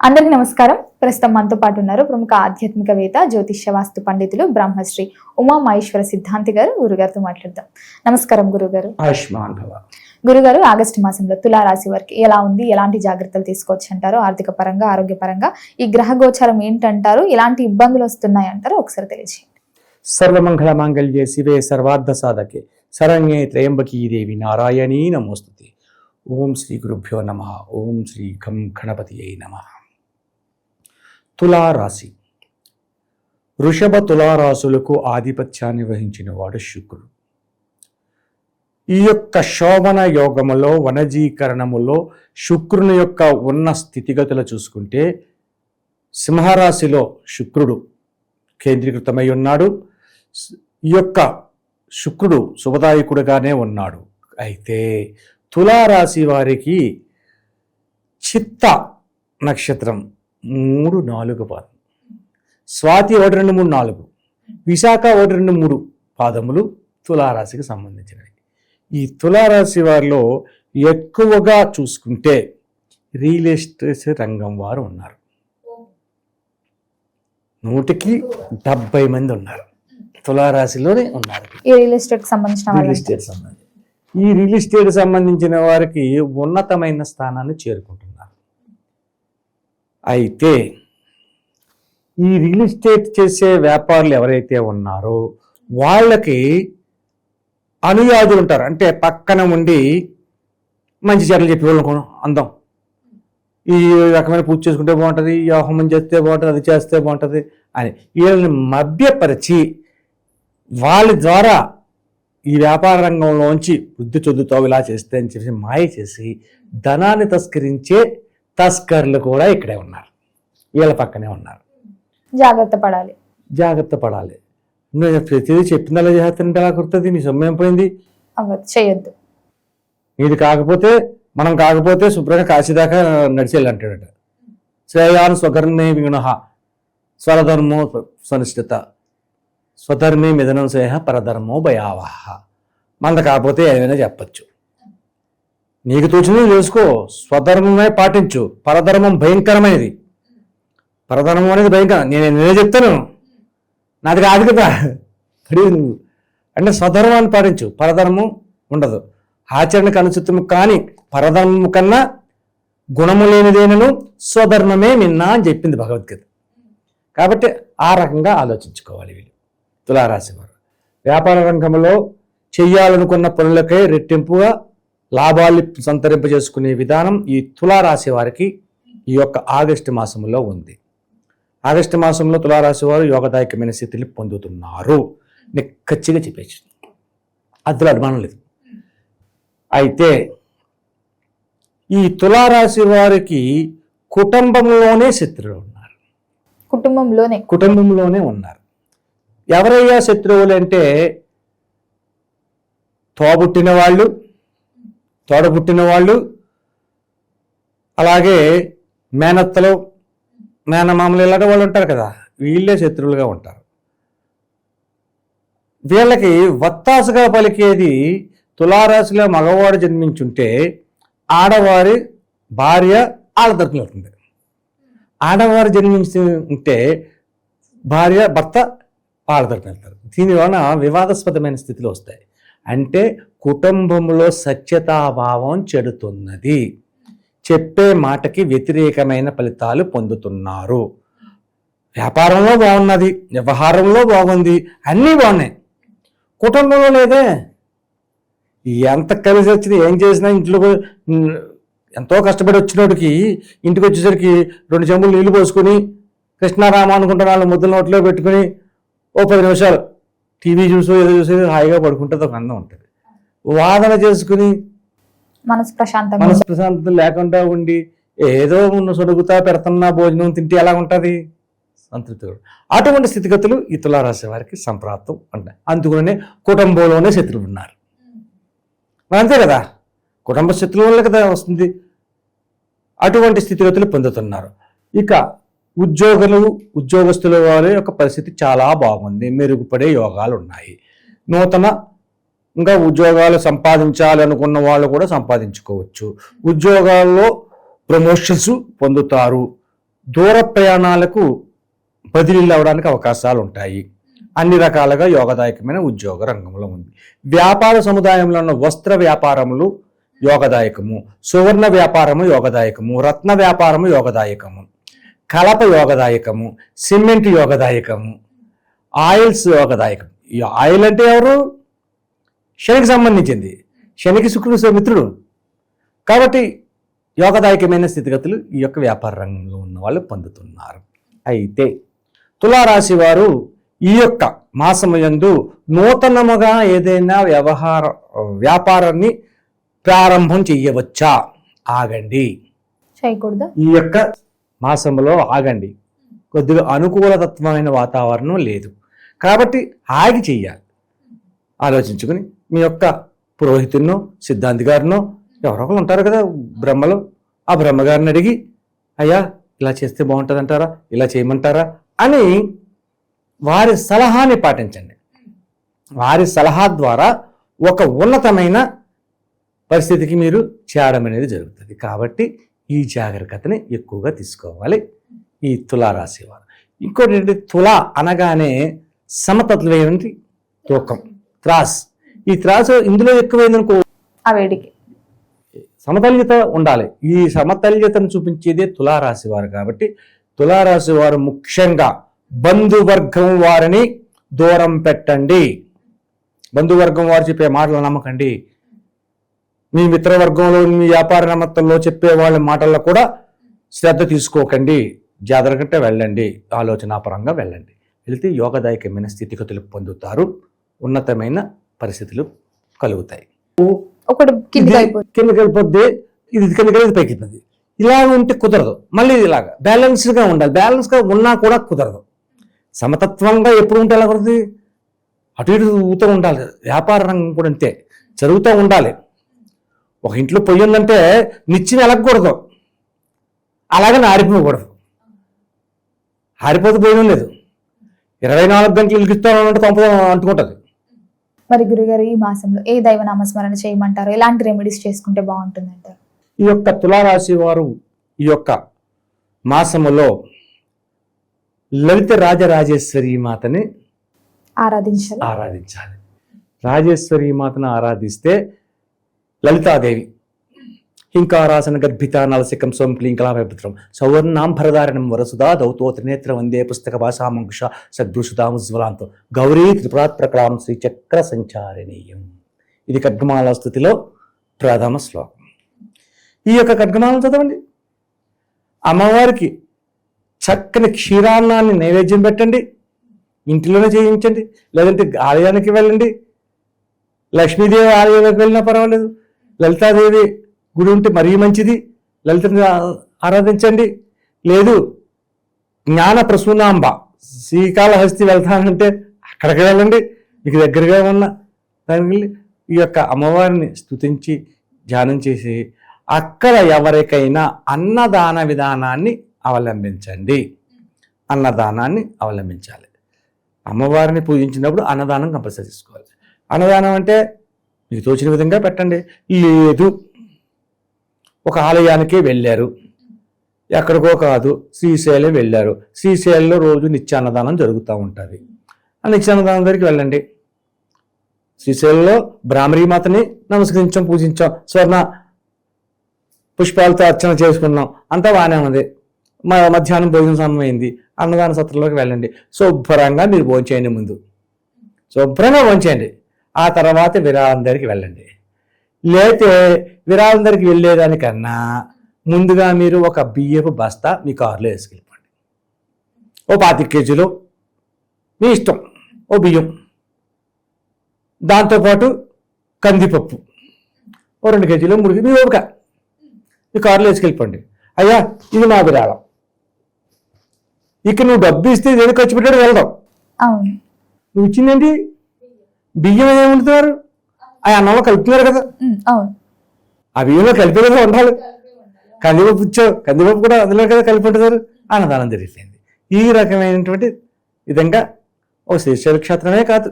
అందరికీ నమస్కారం. ప్రస్తుతం మనతో పాటు ఉన్నారు ప్రముఖ ఆధ్యాత్మికవేత్త, జ్యోతిష్య వాస్తు పండితులు బ్రహ్మశ్రీ ఉమా మహేశ్వర సిద్ధాంతి గారు. గురుగారితో మాట్లాడదాం. నమస్కారం గురుగారు. ఆయుష్మాన్ భవ. గురుగారు, ఆగస్టు మాసంలో తులారాశి వారికి ఎలా ఉంది, ఎలాంటి జాగ్రత్తలు తీసుకోవచ్చు అంటారు? ఆర్థిక పరంగా, ఆరోగ్య పరంగా ఈ గ్రహ గోచారం ఏంటంటారు? ఎలాంటి ఇబ్బందులు వస్తున్నాయి అంటారు? ఒకసారి తెలియజేయండి. సర్వమంగళ మాంగళ్యే శివే సర్వార్థ సాధకే శరణ్యే త్రయంబకీ దేవి నారాయణీ నమోస్తుతే. ఓం శ్రీ గురుభ్యో నమః. ఓం శ్రీ ఖం గణపతియే నమః. తులారాశి, వృషభ తులారాశులకు ఆధిపత్యాన్ని వహించిన వాడు శుక్రుడు. ఈ యొక్క శోభన యోగములో, వనజీకరణములో శుక్రుని యొక్క ఉన్న స్థితిగతులు చూసుకుంటే సింహరాశిలో శుక్రుడు కేంద్రీకృతమై ఉన్నాడు. ఈ యొక్క శుక్రుడు శుభదాయకుడుగానే ఉన్నాడు. అయితే తులారాశి వారికి చిత్త నక్షత్రం 3, 4 పాదం, స్వాతి 1, 2, 3, 4, విశాఖ 1, 2, 3 పాదములు తులారాశికి సంబంధించినవి. ఈ తులారాశి వారిలో ఎక్కువగా చూసుకుంటే రియల్ ఎస్టేట్ రంగం వారు ఉన్నారు. 100కి 70 మంది ఉన్నారు. తులారాశిలోనే ఉన్నారు. ఈ రియల్ ఎస్టేట్ సంబంధించిన ఈ రియల్ ఎస్టేట్ సంబంధించిన వారికి ఉన్నతమైన స్థానాన్ని చేరుకుంటున్నారు. అయితే ఈ రియల్ ఎస్టేట్ చేసే వ్యాపారులు ఎవరైతే ఉన్నారో వాళ్ళకి అనుయాదులు ఉంటారు. అంటే పక్కన ఉండి మంచి చెడ్డలు చెప్పి వాళ్ళను అందం, ఈ రకమైన పూజ చేసుకుంటే బాగుంటుంది, ఈ హోమం చేస్తే బాగుంటుంది, అది చేస్తే బాగుంటుంది అని వీళ్ళని మభ్యపరిచి వాళ్ళ ద్వారా ఈ వ్యాపార రంగంలోంచి వృద్ధి చెందుతావు, ఇలా చేస్తే అని చెప్పి మాయ చేసి ధనాన్ని తస్కరించే తస్కర్లు కూడా ఇక్కడే ఉన్నారు. వీళ్ళ పక్కనే ఉన్నారు. జాగ్రత్త పడాలి. ప్రతిదీ చెప్పిందలా చేస్తుంటే అలా కుడుతుంది. నీ సొమ్మేం పోయింది, చేయొద్దు, ఇది కాకపోతే మనం కాకపోతే శుభ్రంగా కాశీదాకా నడిచేయాలి అంటాడట. శ్రేయాన్ స్వకర్మే విగుణ స్వరధర్మో స్వనిష్ఠత స్వధర్మే మిథనం సేహ పరధర్మో భయావహ. మనది కాకపోతే ఏమైనా చెప్పచ్చు. నీకు తోచినది చేసుకో, స్వధర్మమే పాటించు. పరధర్మం భయంకరమైనది. పరధర్మం అనేది భయంకరం. నేనే చెప్తాను, నాది కాదు కదా నువ్వు అంటే స్వధర్మాన్ని పాటించు, పరధర్మం ఉండదు. ఆచరణకు అనుచితము కానీ పరధర్మము కన్నా గుణము లేనిదేనను స్వధర్మమే మిన్నా అని చెప్పింది భగవద్గీత. కాబట్టి ఆ రకంగా ఆలోచించుకోవాలి వీళ్ళు తులారాశి వారు. వ్యాపార రంగంలో చెయ్యాలనుకున్న పనులకై రెట్టింపుగా లాభాలు సంతరింపజేసుకునే విధానం ఈ తులారాశి వారికి ఈ యొక్క ఆగస్టు మాసంలో ఉంది. ఆగస్టు మాసంలో తులారాశి వారు యోగదాయకమైన స్థితిని పొందుతున్నారు. నేను ఖచ్చితంగా చెప్పేసి అందులో అనుమానం లేదు. అయితే ఈ తులారాశి వారికి కుటుంబంలోనే శత్రువులు ఉన్నారు. కుటుంబంలోనే ఉన్నారు. ఎవరయ్యా శత్రువులు అంటే తోడబుట్టిన వాళ్ళు, అలాగే మేనత్తలు, మేనమామలు ఇలాంటి వాళ్ళు ఉంటారు కదా, వీళ్ళే శత్రువులుగా ఉంటారు. వీళ్ళకి వత్తాసుగా పలికేది తులారాశిలో మగవాడు జన్మించుంటే ఆడవారి భార్య వాళ్ళ తరపున అవుతుంది. ఆడవారు జన్మించి ఉంటే భార్య భర్త వాళ్ళ తరపున వెళ్తారు. దీనివలన వివాదాస్పదమైన స్థితిలో వస్తాయి. అంటే కుటుంబంలో సత్యతాభావం చెడుతున్నది. చెప్పే మాటకి వ్యతిరేకమైన ఫలితాలు పొందుతున్నారు. వ్యాపారంలో బాగున్నది, వ్యవహారంలో బాగుంది, అన్నీ బాగున్నాయి, కుటుంబంలో లేదే. ఎంత కలిసి వచ్చింది, ఏం చేసినా ఇంట్లో ఎంతో కష్టపడి వచ్చినోడికి ఇంటికి వచ్చేసరికి 2 చెంబులు నీళ్లు పోసుకొని కృష్ణారామ అనుకుంటున్న వాళ్ళు ముద్దల నోట్లో పెట్టుకుని 10 నిమిషాలు టీవీ చూసి ఏదో చూసి హాయిగా పడుకుంటుంది, ఒక అందం ఉంటుంది. వాదన చేసుకుని మనసు ప్రశాంతత లేకుండా ఉండి ఏదో ఉన్న సొడుగుతా పెడుతున్నా భోజనం తింటే ఎలా ఉంటుంది సంతృప్తి. అటువంటి స్థితిగతులు ఈ తులారాశి వారికి సంప్రాప్తం ఉంటాయి. అందుకనే కుటుంబంలోనే శత్రువులు ఉన్నారు. అంతే కదా, కుటుంబ శత్రువుల వల్ల కదా వస్తుంది. అటువంటి స్థితిగతులు పొందుతున్నారు. ఇక ఉద్యోగస్తుల వారి యొక్క పరిస్థితి చాలా బాగుంది. మెరుగుపడే యోగాలు ఉన్నాయి. ఇంకా ఉద్యోగాలు సంపాదించాలి అనుకున్న వాళ్ళు కూడా సంపాదించుకోవచ్చు. ఉద్యోగాల్లో ప్రమోషన్స్ పొందుతారు. దూర ప్రయాణాలకు బదిలీలు అవడానికి అవకాశాలు ఉంటాయి. అన్ని రకాలుగా యోగదాయకమైన ఉద్యోగ రంగంలో ఉంది. వ్యాపార సముదాయంలో ఉన్న వస్త్ర వ్యాపారములు యోగదాయకము, సువర్ణ వ్యాపారము యోగదాయకము, రత్న వ్యాపారము యోగదాయకము, కలప యోగదాయకము, సిమెంట్ యోగదాయకము, ఆయిల్స్ యోగదాయకం. ఈ ఆయిల్ అంటే ఎవరు? శనికి సంబంధించింది. శనికి శుక్రుడు మిత్రుడు కాబట్టి యోగదాయకమైన స్థితిగతులు ఈ యొక్క వ్యాపార రంగంలో ఉన్న వాళ్ళు పొందుతున్నారు. అయితే తులారాశి వారు ఈ యొక్క మాసమయందు నూతనముగా ఏదైనా వ్యాపారాన్ని ప్రారంభం చెయ్యవచ్చా? ఆగండి. చేయకూడదా? ఈ యొక్క మాసంలో ఆగండి. కొద్దిగా అనుకూలతత్వమైన వాతావరణం లేదు కాబట్టి ఆగి చెయ్యాలి. ఆలోచించుకుని మీ యొక్క పురోహితున్నో సిద్ధాంతి గారినో ఎవరో ఒకరు ఉంటారు కదా బ్రహ్మలో, ఆ బ్రహ్మగారిని అడిగి అయ్యా ఇలా చేస్తే బాగుంటుంది అంటారా, ఇలా చేయమంటారా అని వారి సలహాని పాటించండి. వారి సలహా ద్వారా ఒక ఉన్నతమైన పరిస్థితికి మీరు చేరడం అనేది జరుగుతుంది. కాబట్టి ఈ జాగ్రత్తని ఎక్కువగా తీసుకోవాలి ఈ తులారాశి వారు. ఇంకోటి ఏంటి, తుల అనగానే సమతత్వమైనటువంటి తూకం, త్రాస్. ఈ త్రాసు ఇందులో ఎక్కువైందనుకో ఆ వేడికి సమతల్యత ఉండాలి. ఈ సమతల్యతను చూపించేదే తులారాశి వారు. కాబట్టి తులారాశి వారు ముఖ్యంగా బంధువర్గం వారిని దూరం పెట్టండి. బంధువర్గం వారు చెప్పే మాటలు నమ్మకండి. మీ మిత్రవర్గంలో, మీ వ్యాపార నిమిత్తంలో చెప్పే వాళ్ళ మాటల్లో కూడా శ్రద్ధ తీసుకోకండి. జాగ్రత్తగా వెళ్ళండి, ఆలోచనాపరంగా వెళ్ళండి. వెళితే యోగదాయకమైన స్థితిగతులు పొందుతారు, ఉన్నతమైన పరిస్థితులు కలుగుతాయి. ఒకటి కిందకి వెళ్ళిపోద్ది, ఇది కిందకి పైకిపోద్ది. ఇలా ఉంటే కుదరదు. మళ్ళీ ఇలాగా బ్యాలెన్స్గా ఉండాలి. బ్యాలెన్స్గా ఉన్నా కూడా కుదరదు. సమతత్వంగా ఎప్పుడు ఉంటే ఎలా కుదరదు? అటు ఇటు ఊతూ ఉండాలి. వ్యాపార రంగం కూడా అంతే, జరుగుతూ ఉండాలి. ఒక ఇంట్లో పొయ్యి ఉందంటే నిచ్చిన ఎలగకూడదు, అలాగని ఆరిపోకూడదు. ఆరిపోతే పోయిన లేదు. 24 గంటలు వెలిగిస్తానంటే కొంప అంటుకుంటుంది. మరి గురుగారు ఈ మాసంలో ఏ దైవ నామస్మరణ చేయమంటారు? ఎలాంటి రెమెడీస్ చేసుకుంటే బాగుంటుంది అంటారు? ఈ యొక్క తులారాశి వారు ఈ యొక్క మాసములో లలిత రాజరాజేశ్వరి మాతని ఆరాధించాలి. రాజేశ్వరి మాతను ఆరాధిస్తే లలితాదేవి హింకారాసన గర్భిత నలసికం సోం క్లీం కళాభయపుత్రం సౌవర్ణాంబరధారణం వరసుదా దౌతో త్రినేత్ర వందే పుస్తక భాషామంకుష సద్భూషితాముజ్వలాంతో గౌరీ త్రిపురాత్రకలాం శ్రీచక్ర సంచారిణీయం. ఇది ఖడ్గమాల స్థుతిలో ప్రథమ శ్లోకం. ఈ యొక్క ఖడ్గమాలను చదవండి. అమ్మవారికి చక్కని క్షీరాన్నాన్ని నైవేద్యం పెట్టండి. ఇంటిలోనే చేయించండి, లేదంటే ఆలయానికి వెళ్ళండి. లక్ష్మీదేవి ఆలయానికి వెళ్ళినా పర్వాలేదు, లలితాదేవి గుడి ఉంటే మరీ మంచిది, లలితని ఆరాధించండి. లేదు జ్ఞాన ప్రసూనాంబ శ్రీకాళహస్తి వెళ్తానంటే అక్కడికి వెళ్ళండి, మీకు దగ్గరగా ఉన్న దానికి వెళ్ళి ఈ యొక్క అమ్మవారిని స్తుతించి ధ్యానం చేసి అక్కడ ఎవరికైనా అన్నదాన విధానాన్ని అవలంబించండి. అన్నదానాన్ని అవలంబించాలి. అమ్మవారిని పూజించినప్పుడు అన్నదానం కంపల్సరీ తీసుకోవాలి. అన్నదానం అంటే మీకు తోచిన విధంగా పెట్టండి. లేదు ఒక ఆలయానికే వెళ్ళారు, ఎక్కడికో కాదు శ్రీశైలం వెళ్ళారు, శ్రీశైలంలో రోజు నిత్యాన్నదానం జరుగుతూ ఉంటుంది. ఆ నిత్యాన్నదానం దగ్గరికి వెళ్ళండి. శ్రీశైలంలో బ్రాహ్మణీమాతని నమస్కరించాం, పూజించాం, స్వర్ణ పుష్పాలతో అర్చన చేసుకున్నాం, అంతా బాగానే ఉంది. మధ్యాహ్నం భోజనం సమయం అయింది, అన్నదాన సత్రంలోకి వెళ్ళండి. శుభ్రంగా మీరు భోంచేయండి. ముందు శుభ్రంగా భోంచేయండి, ఆ తర్వాత విరాళం దగ్గరికి వెళ్ళండి. లేతే విరాళం దగ్గరికి వెళ్ళేదానికన్నా ముందుగా మీరు ఒక బియ్యపు బస్తా మీ కారులో వేసుకెళ్ళిపోండి. ఓ 25 కేజీలు మీ ఇష్టం, ఓ బియ్యం, దాంతోపాటు కందిపప్పు ఓ 2 కేజీలు, 3 కేజీలు మీ ఓపిక మీ కారులో వేసుకెళ్ళిపోండి. అయ్యా ఇది మా విరాళం. ఇక నువ్వు డబ్బు ఇస్తే ఏదో ఖర్చు పెట్టాడు వెళ్దాం. నువ్వు ఇచ్చిందేంటి? బియ్యం ఏముంటున్నారు? ఆ అన్నంలో కలుపుతున్నారు కదా, ఆ బియ్యంలో కలిపే కదా ఉండాలి. కందిపప్పు ఇచ్చావు, కందిపప్పు కూడా అందులో కదా కలిపి ఉంటున్నారు. అన్నదానం జరిగిపోయింది. ఈ రకమైనటువంటి విధంగా ఓ శ్రీశైల క్షేత్రమే కాదు,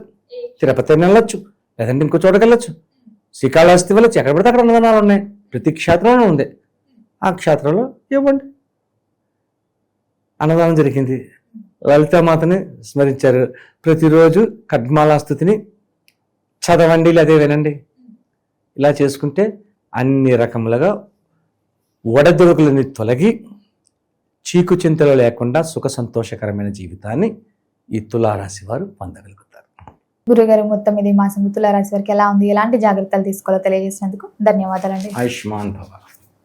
తిరుపతి వెళ్ళొచ్చు, లేదంటే ఇంకో చోటకి వెళ్ళొచ్చు, శ్రీకాళహస్తి వెళ్ళొచ్చు, ఎక్కడ పడితే అక్కడ అన్నదానాలు ఉన్నాయి. ప్రతి క్షేత్రంలో ఉంది. ఆ క్షేత్రంలో ఇవ్వండి. అన్నదానం జరిగింది, లలితామాతని స్మరించారు, ప్రతిరోజు ఖడ్మాలాస్తుతిని చదవండి అదే వినండి. ఇలా చేసుకుంటే అన్ని రకములుగా ఒడదొడుకులని తొలగి చీకు చింతలు లేకుండా సుఖ సంతోషకరమైన జీవితాన్ని ఈ తులారాశి వారు పొందగలుగుతారు. గురుగారు, మొత్తం ఇది మాసం తులారాశి వారికి ఎలా ఉంది, ఎలాంటి జాగ్రత్తలు తీసుకోవాలో తెలియజేసినందుకు ధన్యవాదాలండి. ఆయుష్మాన్ భవ.